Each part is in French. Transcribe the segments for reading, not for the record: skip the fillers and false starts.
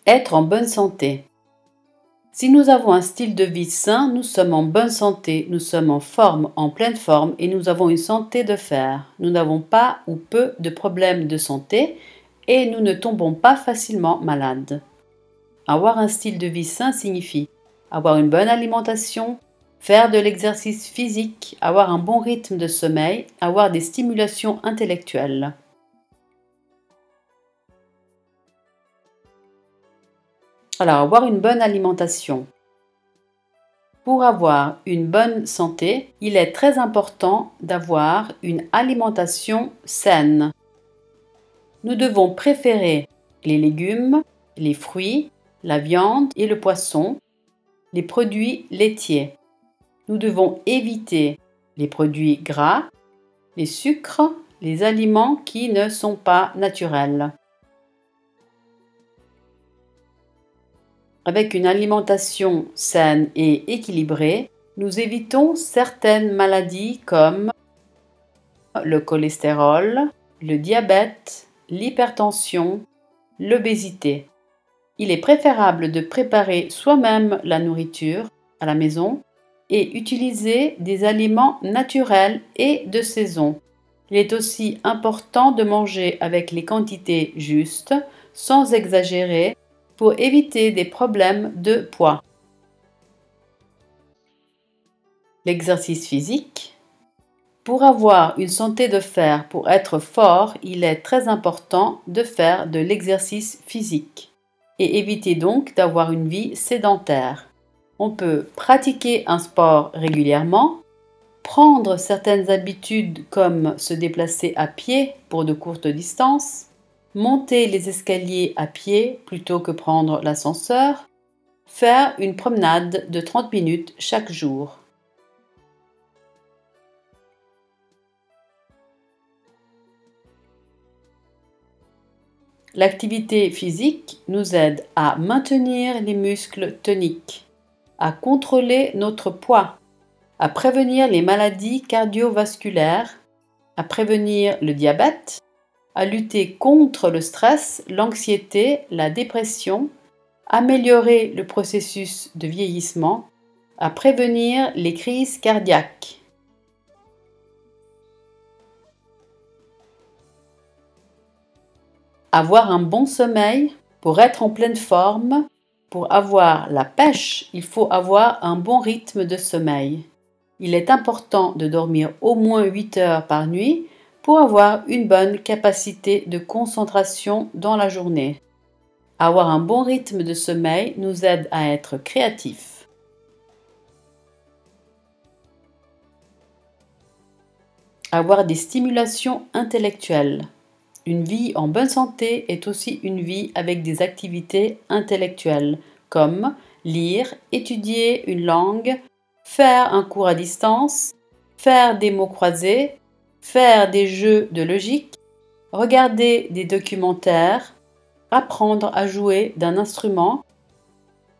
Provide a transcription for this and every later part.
Être en bonne santé. Si nous avons un style de vie sain, nous sommes en bonne santé, nous sommes en forme, en pleine forme et nous avons une santé de fer. Nous n'avons pas ou peu de problèmes de santé et nous ne tombons pas facilement malades. Avoir un style de vie sain signifie avoir une bonne alimentation, faire de l'exercice physique, avoir un bon rythme de sommeil, avoir des stimulations intellectuelles. Alors, avoir une bonne alimentation. Pour avoir une bonne santé, il est très important d'avoir une alimentation saine. Nous devons préférer les légumes, les fruits, la viande et le poisson, les produits laitiers. Nous devons éviter les produits gras, les sucres, les aliments qui ne sont pas naturels. Avec une alimentation saine et équilibrée, nous évitons certaines maladies comme le cholestérol, le diabète, l'hypertension, l'obésité. Il est préférable de préparer soi-même la nourriture à la maison et utiliser des aliments naturels et de saison. Il est aussi important de manger avec les quantités justes, sans exagérer, pour éviter des problèmes de poids. L'exercice physique. Pour avoir une santé de fer, pour être fort, il est très important de faire de l'exercice physique et éviter donc d'avoir une vie sédentaire. On peut pratiquer un sport régulièrement, prendre certaines habitudes comme se déplacer à pied pour de courtes distances, monter les escaliers à pied plutôt que prendre l'ascenseur, faire une promenade de 30 minutes chaque jour. L'activité physique nous aide à maintenir les muscles toniques, à contrôler notre poids, à prévenir les maladies cardiovasculaires, à prévenir le diabète, à lutter contre le stress, l'anxiété, la dépression, améliorer le processus de vieillissement, à prévenir les crises cardiaques. Avoir un bon sommeil pour être en pleine forme, pour avoir la pêche, il faut avoir un bon rythme de sommeil. Il est important de dormir au moins 8 heures par nuit pour avoir une bonne capacité de concentration dans la journée. Avoir un bon rythme de sommeil nous aide à être créatifs. Avoir des stimulations intellectuelles. Une vie en bonne santé est aussi une vie avec des activités intellectuelles comme lire, étudier une langue, faire un cours à distance, faire des mots croisés, faire des jeux de logique, regarder des documentaires, apprendre à jouer d'un instrument,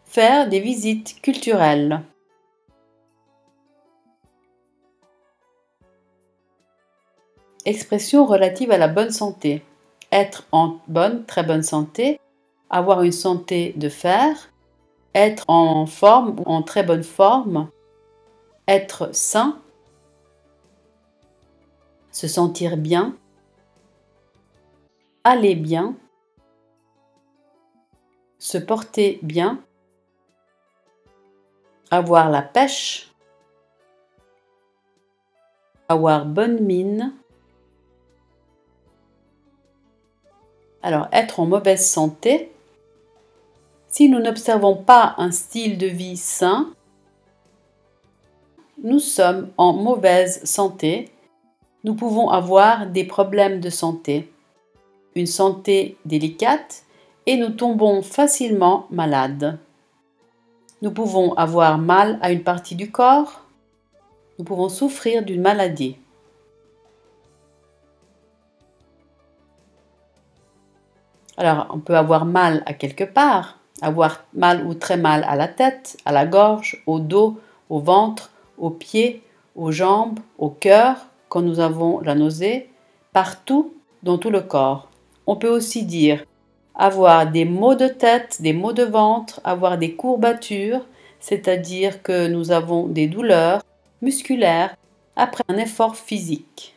faire des visites culturelles. Expression relative à la bonne santé. Être en bonne, très bonne santé, avoir une santé de fer, être en forme ou en très bonne forme, être sain, se sentir bien, aller bien, se porter bien, avoir la pêche, avoir bonne mine. Alors, être en mauvaise santé, si nous n'observons pas un style de vie sain, nous sommes en mauvaise santé. Nous pouvons avoir des problèmes de santé, une santé délicate et nous tombons facilement malades. Nous pouvons avoir mal à une partie du corps, nous pouvons souffrir d'une maladie. Alors, on peut avoir mal à quelque part, avoir mal ou très mal à la tête, à la gorge, au dos, au ventre, aux pieds, aux jambes, au cœur, quand nous avons la nausée, partout dans tout le corps. On peut aussi dire avoir des maux de tête, des maux de ventre, avoir des courbatures, c'est-à-dire que nous avons des douleurs musculaires après un effort physique.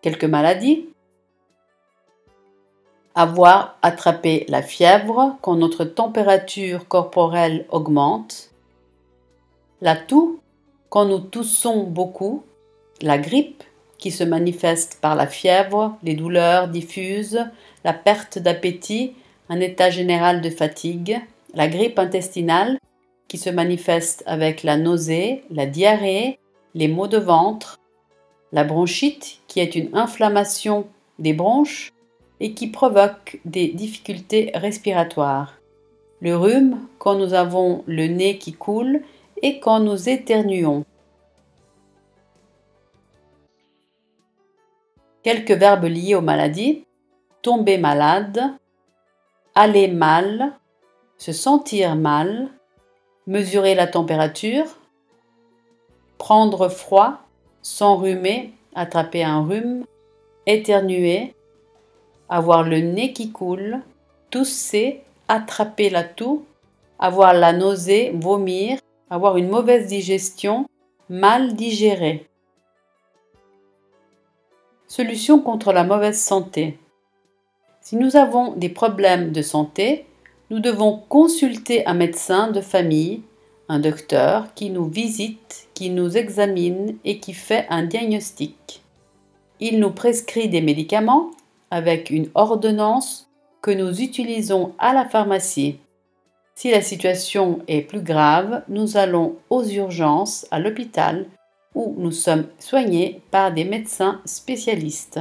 Quelques maladies. Avoir attrapé la fièvre quand notre température corporelle augmente. La toux quand nous toussons beaucoup. La grippe qui se manifeste par la fièvre, les douleurs diffuses, la perte d'appétit, un état général de fatigue. La grippe intestinale qui se manifeste avec la nausée, la diarrhée, les maux de ventre. La bronchite qui est une inflammation des bronches et qui provoque des difficultés respiratoires. Le rhume quand nous avons le nez qui coule et quand nous éternuons. Quelques verbes liés aux maladies. Tomber malade, aller mal, se sentir mal, mesurer la température, prendre froid, s'enrhumer, attraper un rhume, éternuer, avoir le nez qui coule, tousser, attraper la toux, avoir la nausée, vomir, avoir une mauvaise digestion, mal digérer. Solution contre la mauvaise santé. Si nous avons des problèmes de santé, nous devons consulter un médecin de famille, un docteur qui nous visite, qui nous examine et qui fait un diagnostic. Il nous prescrit des médicaments avec une ordonnance que nous utilisons à la pharmacie. Si la situation est plus grave, nous allons aux urgences à l'hôpital où nous sommes soignés par des médecins spécialistes.